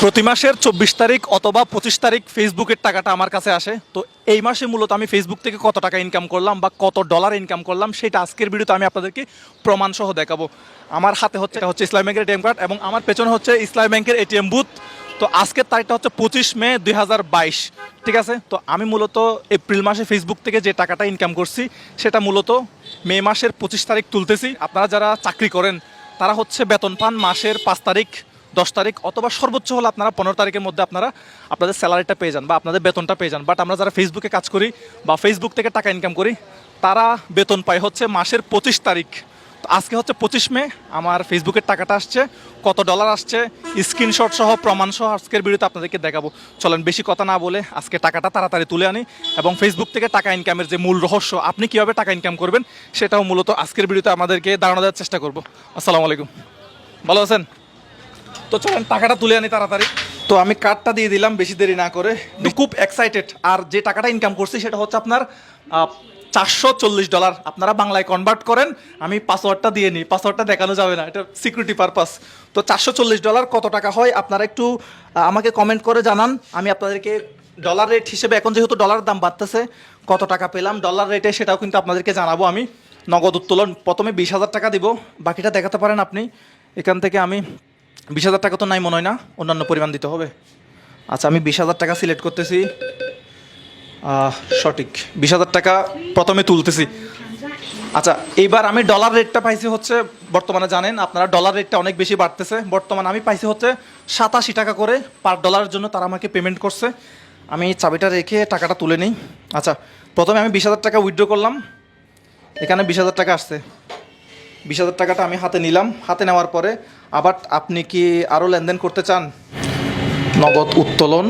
প্রতি মাসের ২৪ তারিখ অথবা ২৫ তারিখ ফেসবুকের টাকাটা আমার কাছে আসে। তো এই মাসে মূলত আমি ফেসবুক থেকে কত টাকা ইনকাম করলাম বা কত ডলার ইনকাম করলাম সেটা আজকের ভিডিওতে আমি আপনাদেরকে প্রমাণসহ দেখাবো। আমার হাতে হচ্ছে ইসলামী ব্যাংকের এটিএম কার্ড এবং আমার পেছনে হচ্ছে ইসলামী ব্যাংকের এটিএম বুথ। তো আজকের তারিখটা হচ্ছে ২৫ মে ২০২২, ঠিক আছে। তো আমি মূলত এপ্রিল মাসে ফেসবুক থেকে যে টাকাটা ইনকাম করছি সেটা মূলত মে মাসের ২৫ তারিখ তুলতেছি। আপনারা যারা চাকরি করেন তারা হচ্ছে বেতন পান মাসের ৫ তারিখ, ১০ তারিখ অথবা সর্বোচ্চ হলে আপনারা ১৫ তারিখের মধ্যে আপনারা আপনাদের স্যালারিটা পেয়ে যান বা আপনাদের বেতনটা পেয়ে যান। বাট আমরা যারা ফেসবুকে কাজ করি বা ফেসবুক থেকে টাকা ইনকাম করি তারা বেতন পায় হচ্ছে মাসের ২৫ তারিখ। তো আজকে হচ্ছে ২৫ মে, আমার ফেসবুকের টাকাটা আসছে, কত ডলার আসছে স্ক্রিনশট সহ প্রমাণ সহ আজকের ভিডিওতে আপনাদেরকে দেখাবো। চলেন বেশি কথা না বলে আজকে টাকাটা তাড়াতাড়ি তুলে আনি এবং ফেসবুক থেকে টাকা ইনকামের যে মূল রহস্য, আপনি কীভাবে টাকা ইনকাম করবেন সেটাও মূলত আজকের ভিডিওতে আমাদেরকে ধারণা দেওয়ার চেষ্টা করবো। আসসালামু আলাইকুম, ভালো আছেন? তো চলেন টাকাটা তুলে আনি তাড়াতাড়ি। তো আমি কার্ডটা দিয়ে দিলাম বেশি দেরি না করে, খুব এক্সাইটেড। আর যে টাকাটা ইনকাম করছি সেটা হচ্ছে আপনার $440। আপনারা বাংলায় কনভার্ট করেন, আমি পাসওয়ার্ডটা দিয়ে নিই, পাসওয়ার্ডটা দেখানো যাবে না, এটা সিকিউরিটি পারপাস। তো $440 কত টাকা হয় আপনারা একটু আমাকে কমেন্ট করে জানান। আমি আপনাদেরকে ডলার রেট হিসেবে, এখন যেহেতু ডলারের দাম বাড়তেছে, কত টাকা পেলাম ডলার রেটে সেটাও কিন্তু আপনাদেরকে জানাবো। আমি নগদ উত্তোলন প্রথমে 20,000 টাকা দিব, বাকিটা দেখাতে পারেন আপনি। এখান থেকে আমি 20,000 টাকা তো নাই মনে হয় না, অন্যান্য পরিমাণ দিতে হবে। আচ্ছা, আমি 20,000 টাকা সিলেক্ট করতেছি, সঠিক 20,000 টাকা প্রথমে তুলতেছি। আচ্ছা, এইবার আমি ডলার রেটটা পাইছি হচ্ছে, বর্তমানে জানেন আপনারা ডলার রেটটা অনেক বেশি বাড়তেছে। বর্তমানে আমি পাইছি হচ্ছে 87 টাকা করে পার ডলারের জন্য তারা আমাকে পেমেন্ট করছে। আমি চাবিটা রেখে টাকাটা তুলে নিই। আচ্ছা, প্রথমে আমি 20,000 টাকা উইথড্র করলাম, এখানে 20,000 টাকা আসছে। 20,000 টাকাটা আমি হাতে নিলাম। হাতে নেওয়ার পরে আবার আপনি কি আরও লেনদেন করতে চান? নগদ উত্তোলন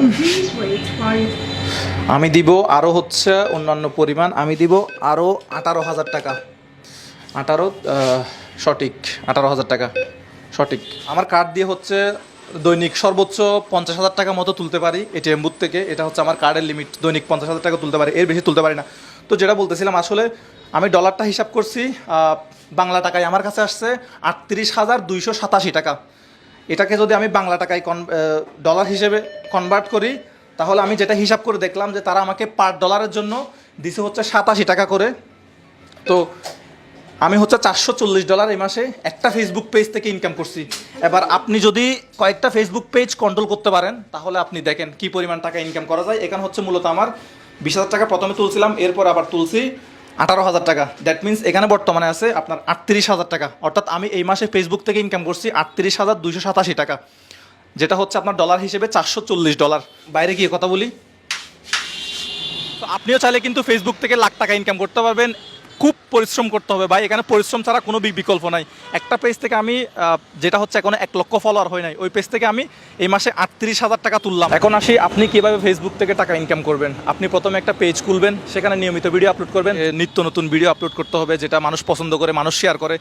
আমি দিব আরও হচ্ছে অন্যান্য পরিমাণ, আমি দিব আরও 18,000 টাকা। সঠিক 18,000 টাকা সঠিক। আমার কার্ড দিয়ে হচ্ছে দৈনিক সর্বোচ্চ 50,000 টাকা মতো তুলতে পারি এটিএম বুথ থেকে। এটা হচ্ছে আমার কার্ডের লিমিট, দৈনিক 50,000 টাকা তুলতে পারি, এর বেশি তুলতে পারি না। তো যেটা বলতেছিলাম, আসলে আমি ডলারটা হিসাব করছি, বাংলা টাকায় আমার কাছে আসছে 38,287 টাকা। এটাকে যদি আমি বাংলা টাকায় ডলার হিসেবে কনভার্ট করি, তাহলে আমি যেটা হিসাব করে দেখলাম যে তারা আমাকে পার ডলারের জন্য দিছে হচ্ছে 87 টাকা করে। তো আমি হচ্ছে $440 এই মাসে একটা ফেসবুক পেজ থেকে ইনকাম করছি। এবার আপনি যদি কয়েকটা ফেসবুক পেজ কন্ট্রোল করতে পারেন তাহলে আপনি দেখেন কি পরিমাণ টাকা ইনকাম করা যায়। এখানে হচ্ছে মূলত আমার 20,000 টাকা প্রথমে তুলছিলাম, এরপর আবার তুলছি 18,000 টাকা। দ্যাট মিনস এখানে বর্তমানে আছে আপনার 38,000 টাকা। অর্থাৎ আমি এই মাসে ফেসবুক থেকে ইনকাম করছি 38,287 টাকা, যেটা হচ্ছে আপনার ডলার হিসেবে $440। বাইরে গিয়ে কথা বলি। তো আপনিও চাইলে কিন্তু ফেসবুক থেকে লাখ টাকা ইনকাম করতে পারবেন। খুব পরিশ্রম করতে হবে ভাই, এখানে পরিশ্রম ছাড়া কোনো বিকল্প নাই। একটা পেজ থেকে আমি যেটা হচ্ছে এখনো 1 লক্ষ ফলোয়ার হয় নাই, ওই পেজ থেকে আমি এই মাসে 38,000 টাকা তুললাম। এখন আসি আপনি কীভাবে ফেসবুক থেকে টাকা ইনকাম করবেন। আপনি প্রথমে একটা পেজ খুলবেন, সেখানে নিয়মিত ভিডিও আপলোড করবেন, নিত্য নতুন ভিডিও আপলোড করতে হবে যেটা মানুষ পছন্দ করে, মানুষ শেয়ার করে।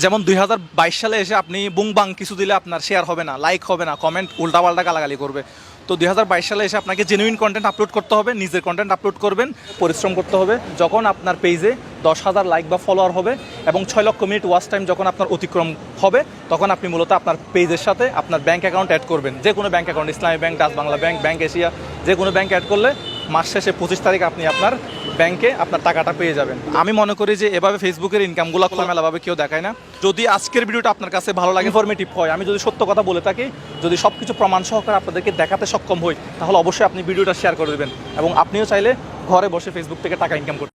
যেমন 2022 সালে এসে আপনি বুং বাং কিছু দিলে আপনার শেয়ার হবে না, লাইক হবে না, কমেন্ট উল্টাপাল্টা গালাগালি করবে। তো 2022 সালে এসে আপনাকে জেনুইন কন্টেন্ট আপলোড করতে হবে, নিজের কন্টেন্ট আপলোড করবেন, পরিশ্রম করতে হবে। যখন আপনার পেজে 10,000 লাইক বা ফলোয়ার হবে এবং 6 লক্ষ মিনিট ওয়াচ টাইম যখন আপনার অতিক্রম হবে, তখন আপনি মূলত আপনার পেজের সাথে আপনার ব্যাঙ্ক অ্যাকাউন্ট অ্যাড করবেন। যে কোনো ব্যাঙ্ক অ্যাকাউন্ট, ইসলামী bank, Dutch Bangla bank, bank Asia, যে কোনো ব্যাঙ্ক অ্যাড করলে মাস শেষে 25 তারিখ আপনি আপনার ব্যাংকে আপনার টাকাটা পেয়ে যাবেন। আমি মনে করি যে এভাবে ফেসবুকের ইনকামগুলো খোলামেলাভাবে কেউ দেখায় না। যদি আজকের ভিডিওটা আপনার কাছে ভালো লাগে, ইনফরমেটিভ হয়, আমি যদি সত্য কথা বলে থাকি, যদি সব কিছু প্রমাণ সহকারে আপনাদেরকে দেখাতে সক্ষম হই, তাহলে অবশ্যই আপনি ভিডিওটা শেয়ার করে দেবেন এবং আপনিও চাইলে ঘরে বসে ফেসবুক থেকে টাকা ইনকাম করতে